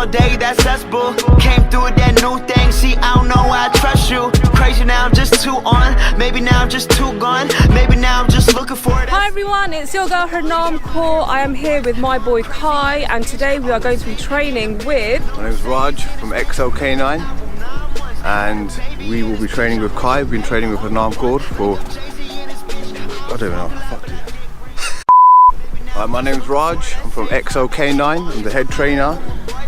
day, that's us, boo. Came through with that new thing, see, I don't know why I trust you. Crazy now, I'm just too on. Maybe now I'm just too gone. Maybe now I'm just looking for it. Hi everyone, it's your girl Harnaam Kaur. I am here with my boy Kai, and today we are going to be training with... My name is Raj from XL-K9, and we will be training with Kai. We've been training with Harnaam Kaur for... I don't know, fuck you. My name is Raj, I'm from XL-K9, I'm the head trainer,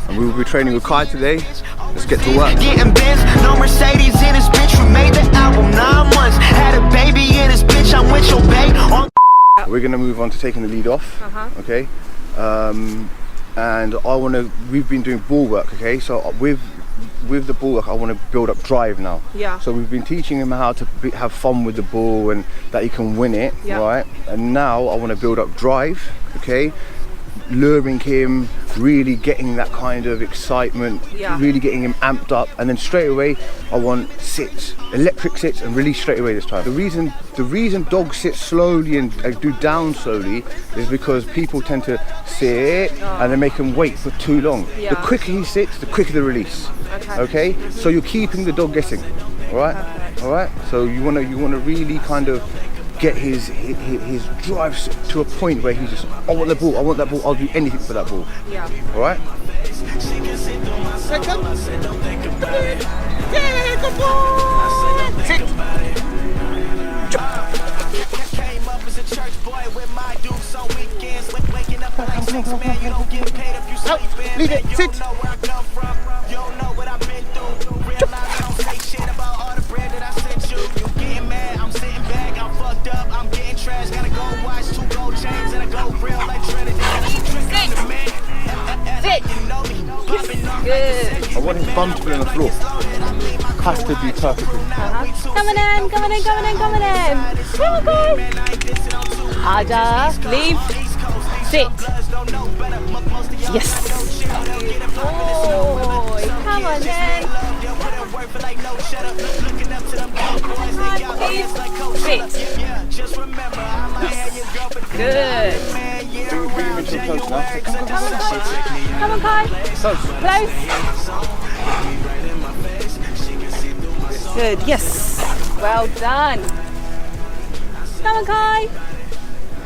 and we will be training with Kai today. Let's get to work. Getting Benz, no Mercedes in this bitch. We made the album 9 months, had a baby in this bitch. I'm with your babe. We're gonna move on to taking the lead off, okay? And we've been doing ball work, okay? So with the ball work, I want to build up drive now. Yeah. So we've been teaching him how to have fun with the ball and that he can win it, right? And now I want to build up drive, okay? Luring him, really getting that kind of excitement, really getting him amped up, and then straight away I want sits, electric sits, and release straight away this time. The reason dogs sit slowly and do down slowly is because people tend to sit and then make him wait for too long. The quicker he sits, the quicker the release. Okay? So you're keeping the dog guessing. Alright? Alright? So you wanna really kind of get his drive to a point where he's just, I want that ball, I'll do anything for that ball. Yeah. Alright? Sit. Leave it, sit. Good. I want his bum to be on the floor. Has to be perfectly. Coming in, coming in, coming in, coming in. Come on, guys. Harder. Leave. Sit. Yes. Oh, come on then. Leave. Sit. Good. Bring him into close now. Come on, Kai. Close. Close. Good. Yes. Well done. Come on, Kai.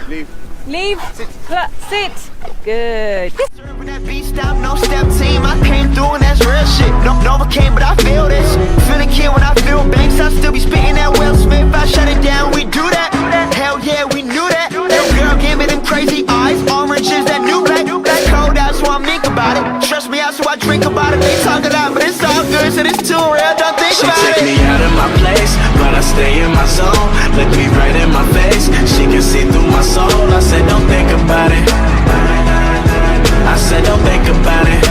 Leave. Leave. Sit. Sit. Good. That beat stop, no step team. I came through and that's real shit. Nova came, but I feel this. Feeling kid when I feel banks. I still be spitting that Will Smith. I shut it down, we do that. Hell yeah, we knew that. Little girl gave me them crazy eyes. Orange is that new black. That cold, that's why I'm think about it. Trust me, that's why I drink about it. They talk a lot, but it's all good, so it's too real. Don't think about it. She take me out of my place, but I stay in my zone. Look me right in my face. She can see through my soul. I said, don't think about it. I said, don't think about it.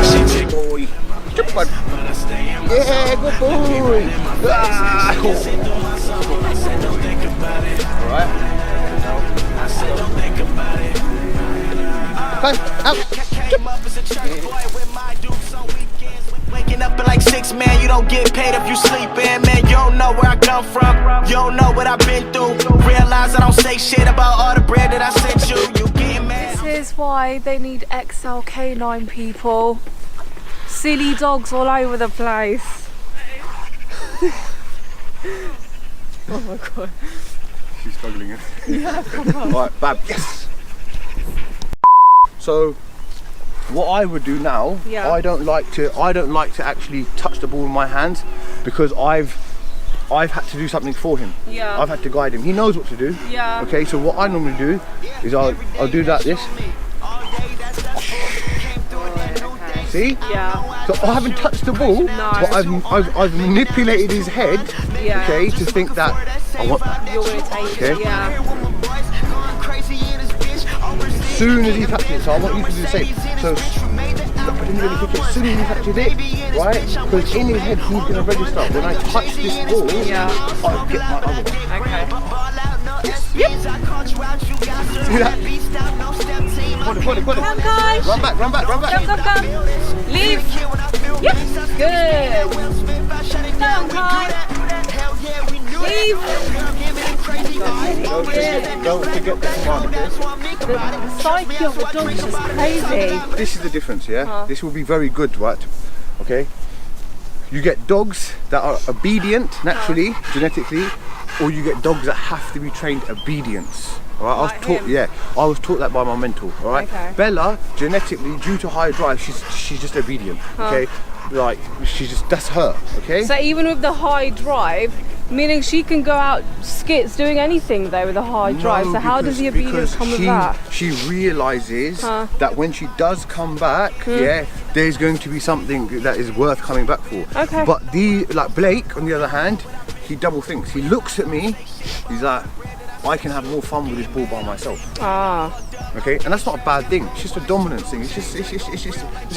She Boy. Good one. Yeah, good boy. Ah, cool. Alright. Out. Waking up at like 6, man, you don't get paid if you sleeping, man. You don't know where I come from, you don't know what I've been through. Realize I don't say shit about all the bread that I sent you. You getting mad? This is why they need XL-K9 people. Silly dogs all over the place. Oh my god. She's struggling. Yeah, come on. Alright, bab. Yes. So what I would do now, I don't like to actually touch the ball with my hands because I've had to do something for him. Yeah. I've had to guide him. He knows what to do. Yeah. Okay, so what I normally do is I'll do this. See? Yeah. So I haven't touched the ball, but I've manipulated his head, okay, to think that I want that. You're gonna take it, yeah. As soon as he touches it, so I want you to do the same. So I didn't really kick it. As soon as he touches it, right? Because in his head he's gonna register. When I touch this ball, I'll get my other one. Okay. Yep. See that? Put it. Come, guys. Run back. Come. Leave. Yep. Good. Come, Kai. Leave. Don't forget the command. The psyche of the dog is just crazy. This is the difference, yeah? This will be very good, right? Okay? You get dogs that are obedient naturally, genetically, or you get dogs that have to be trained obedience. All right? I was taught that by my mentor. All right. Okay. Bella, genetically, due to high drive, she's just obedient. Okay. Like that's her. Okay. So even with the high drive, meaning she can go out skits doing anything though with a high drive. So how does the obedience come with that? She realizes that when she does come back, yeah, there's going to be something that is worth coming back for. Okay. But like Blake, on the other hand, he double thinks. He looks at me. He's like, I can have more fun with this ball by myself. Okay, and that's not a bad thing. It's just a dominance thing. It's just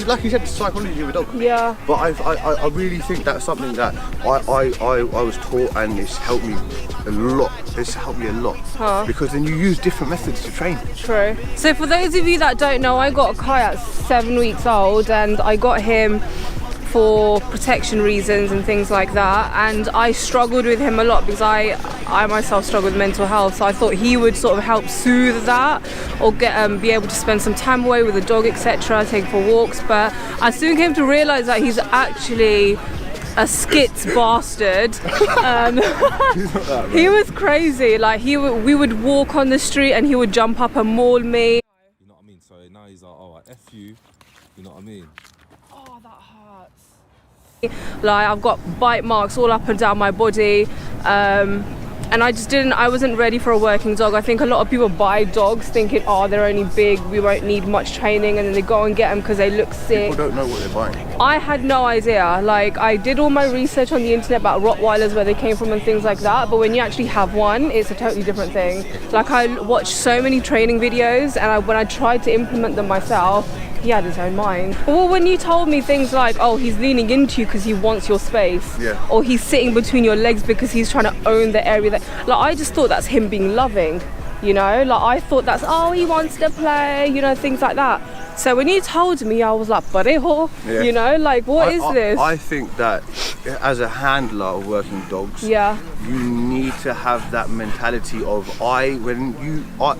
like you said, the psychology of a dog. Yeah. But I really think that's something that I was taught, and it's helped me a lot. It's helped me a lot because then you use different methods to train. True. So for those of you that don't know, I got a Kai at 7 weeks old, and I got him for protection reasons and things like that, and I struggled with him a lot because I myself struggle with mental health, so I thought he would sort of help soothe that, or get be able to spend some time away with the dog, etc., take for walks. But I soon came to realize that he's actually a skits bastard. He was crazy. Like we would walk on the street and he would jump up and maul me. You know what I mean? So now he's like, oh, F you. You know what I mean? Oh, that hurts. Like I've got bite marks all up and down my body, and I wasn't ready for a working dog. I think a lot of people buy dogs thinking, oh, they're only big, we won't need much training, and then they go and get them because they look sick. People don't know what they're buying. I had no idea. Like I did all my research on the internet about Rottweilers, where they came from and things like that, but when you actually have one, it's a totally different thing. Like I watched so many training videos, and when I tried to implement them myself, he had his own mind. Well, when you told me things like, oh, he's leaning into you because he wants your space, or he's sitting between your legs because he's trying to own the area that, like, I just thought that's him being loving, you know? Like I thought that's, oh, he wants to play, you know, things like that. So when you told me, I was like, parejo, you know, like what is this? I think that as a handler of working dogs, you need to have that mentality of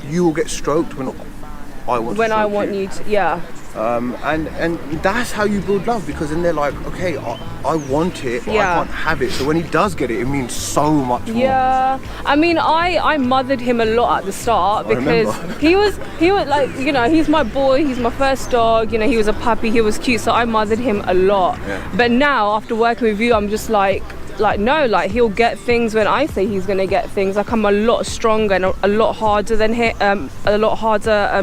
you will get stroked when I want you to, and that's how you build love, because then they're like, okay, I want it, but I can't have it. So when he does get it, it means so much more. Yeah, I mean, I mothered him a lot at the start because he was like, you know, he's my boy, he's my first dog, you know, he was a puppy, he was cute, so I mothered him a lot. But now after working with you, I'm just like no, like he'll get things when I say he's gonna get things. Like I'm a lot stronger and a lot harder than him,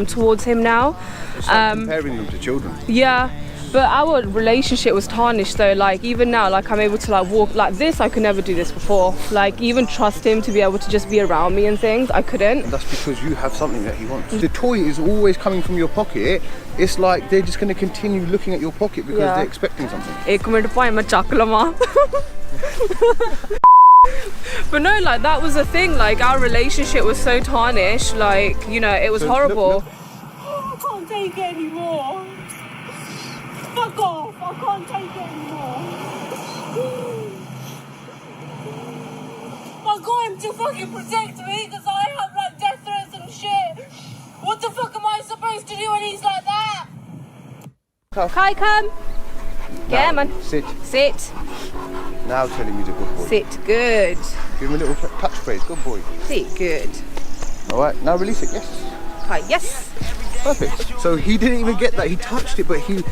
towards him now. It's like comparing them to children. Yeah, but our relationship was tarnished though. Like even now, like I'm able to like walk like this. I could never do this before. Like even trust him to be able to just be around me and things. I couldn't. And that's because you have something that he wants. The toy is always coming from your pocket. It's like they're just going to continue looking at your pocket because they're expecting something. But no, like that was the thing. Like our relationship was so tarnished. Like, you know, it was horrible. I can't take it anymore. Fuck off, I can't take it anymore. I got him to fucking protect me because I have like death threats and shit. What the fuck am I supposed to do when he's like that? Kai, come. Yeah, man. Sit. Sit. Now tell him he's a good boy. Sit. Good. Give him a little touch praise. Good boy. Sit. Good. All right. Now release it. Yes. Kai, yes. Perfect. So he didn't even get that. He touched it, but you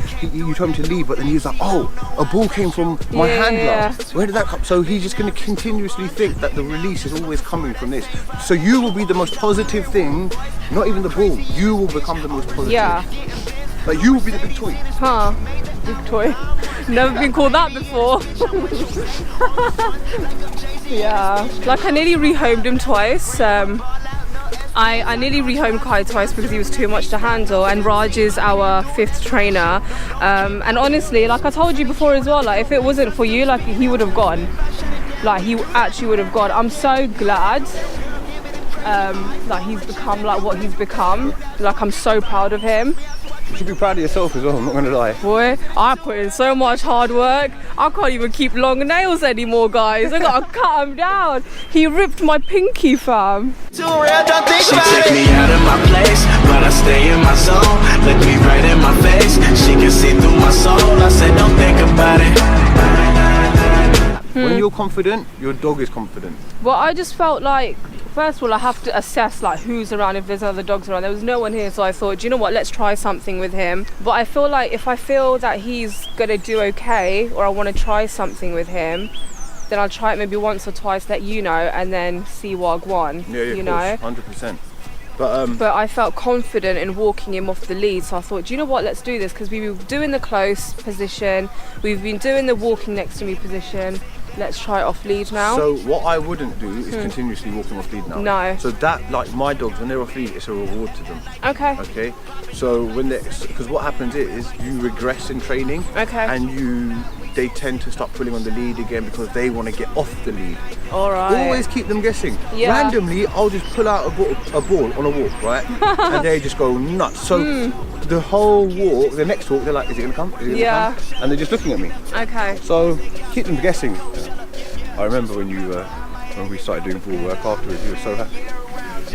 told him to leave. But then he was like, "Oh, a ball came from my handler. Where did that come?" So he's just going to continuously think that the release is always coming from this. So you will be the most positive thing. Not even the ball. You will become the most positive. Yeah. Like you will be the big toy. Huh. Big toy. Never been called that before. Yeah. Like I nearly rehomed him twice. I nearly rehomed Kai twice because he was too much to handle, and Raj is our 5th trainer, and honestly, like I told you before as well, like if it wasn't for you, like he would have gone. Like he actually would have gone. I'm so glad like he's become like what he's become. Like I'm so proud of him. You should be proud of yourself as well, I'm not gonna lie. Boy, I put in so much hard work. I can't even keep long nails anymore, guys. I gotta cut them down. He ripped my pinky, fam. Too real, don't think She about take it. me out of my place, but I stay in my zone. Look me right in my face, she can see through my soul. I said don't think about it. When you're confident, your dog is confident. Well, I just felt like, first of all, I have to assess like who's around, if there's other dogs around. There was no one here, so I thought, do you know what, let's try something with him. But I feel like if I feel that he's gonna do okay, or I want to try something with him, then I'll try it maybe once or twice, let you know, and then see what I want. Yeah, you know, 100%. But I felt confident in walking him off the lead, so I thought, do you know what, let's do this, because we were doing the close position, we've been doing the walking next to me position. Let's try it off lead now. So what I wouldn't do is continuously walking off lead now. No. So that, like my dogs, when they're off lead, it's a reward to them. Okay. Okay. So when they, because what happens is you regress in training. Okay. And they tend to start pulling on the lead again because they want to get off the lead. All right. Always keep them guessing. Yeah. Randomly, I'll just pull out a ball on a walk, right? And they just go nuts. So the whole walk, the next walk, they're like, is it gonna come? Is it gonna come? And they're just looking at me. Okay. So keep them guessing. I remember when we started doing ball work afterwards, you were so happy.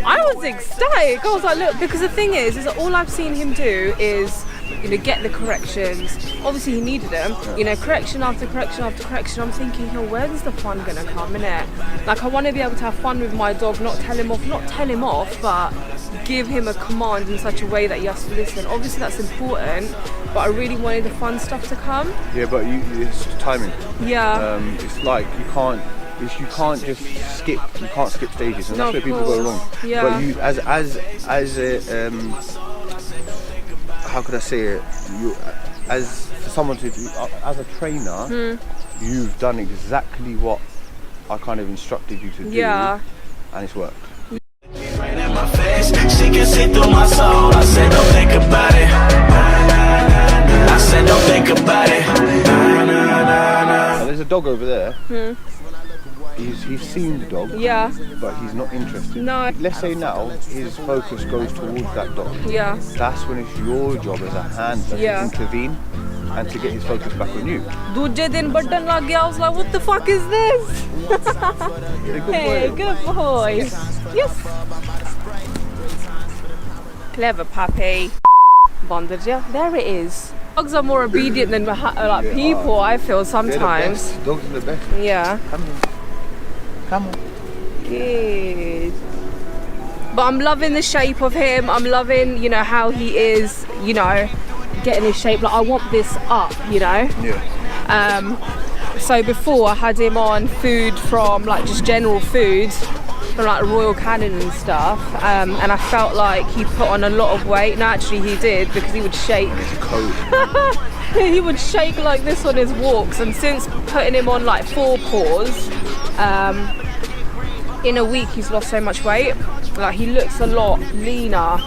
I was ecstatic. I was like, look, because the thing is that all I've seen him do is, you know, get the corrections. Obviously he needed them, you know, correction after correction after correction. I'm thinking, yo, where's the fun gonna come, innit? Like, I want to be able to have fun with my dog, not tell him off, but give him a command in such a way that he has to listen. Obviously that's important, but I really wanted the fun stuff to come. Yeah, but it's timing. Yeah. It's like you can't just skip. You can't skip stages, and No, that's where people go wrong. Yeah. But you, as a how could I say it? You, as for someone to do, as a trainer, you've done exactly what I kind of instructed you to do. Yeah. And it's worked. Right in my face, she can see through my soul. I said don't think about it. I said don't think about it. Now, there's a dog over there. He's seen the dog, Yeah. but he's not interested. No. Let's say now his focus goes towards that dog. Yeah. That's when it's your job as a handler to intervene and to get his focus back on you. Duje din button lag gaya. I was like, what the fuck is this? Hey, good boy. Yes. Clever puppy. Bandırca. There it is. Dogs are more obedient than like people, I feel sometimes. Dogs are the best. Yeah. Come on. Good. But I'm loving the shape of him. I'm loving, you know, how he is, you know, getting his shape. Like, I want this up, you know. Yeah. So before I had him on food from like just general food from like Royal Canin and stuff, and I felt like he put on a lot of weight. No, actually he did, because he would shake. Cold. He would shake like this on his walks, and since putting him on like 4 paws, in a week he's lost so much weight. Like, he looks a lot leaner.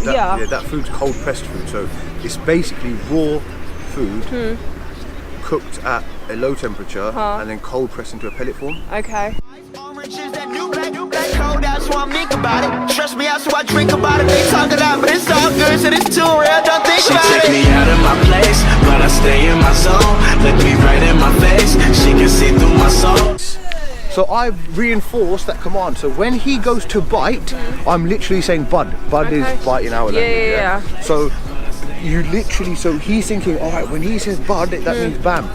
Yeah, that food's cold pressed food, so it's basically raw food cooked at a low temperature and then cold pressed into a pellet form. Okay. Orange is that new black code, that's why I'm meek about it. Trust me, that's why I drink about it. They talk it out, but it's all good, so it's too real, don't think She about take it. me out of my place, but I stay in my zone. Look me right in my face, she can see through my soul. So I reinforce that command. So when he goes to bite, I'm literally saying bud. Bud is biting our language. Yeah. So you literally, so he's thinking, all right, when he says bud, that means bam.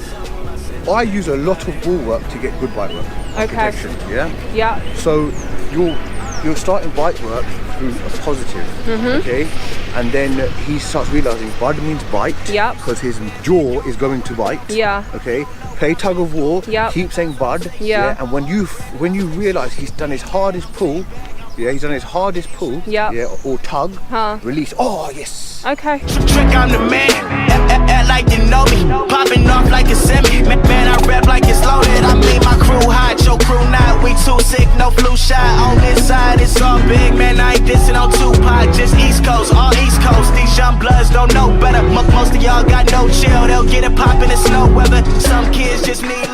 I use a lot of ball work to get good bite work. Okay. Protection, yeah? Yeah. So you're starting bite work through a positive, okay? And then he starts realizing bud means bite, Yep. because his jaw is going to bite, Yeah. okay? Play tug of war, Yep. keep saying bud, Yeah. and when you realize he's done his hardest pull, Yep. or tug, Huh. release, oh yes. Okay. Trick, I'm the man. Act like you know me. Popping off like a semi. Man, I rap like it's loaded. I made my crew hot, your crew not. We too sick, no flu shot. On this side, it's all big. Man, I ain't dissing on Tupac. Just East Coast, all East Coast. These young bloods don't know better. Most of y'all got no chill. They'll get it poppin' in snow weather. Some kids just need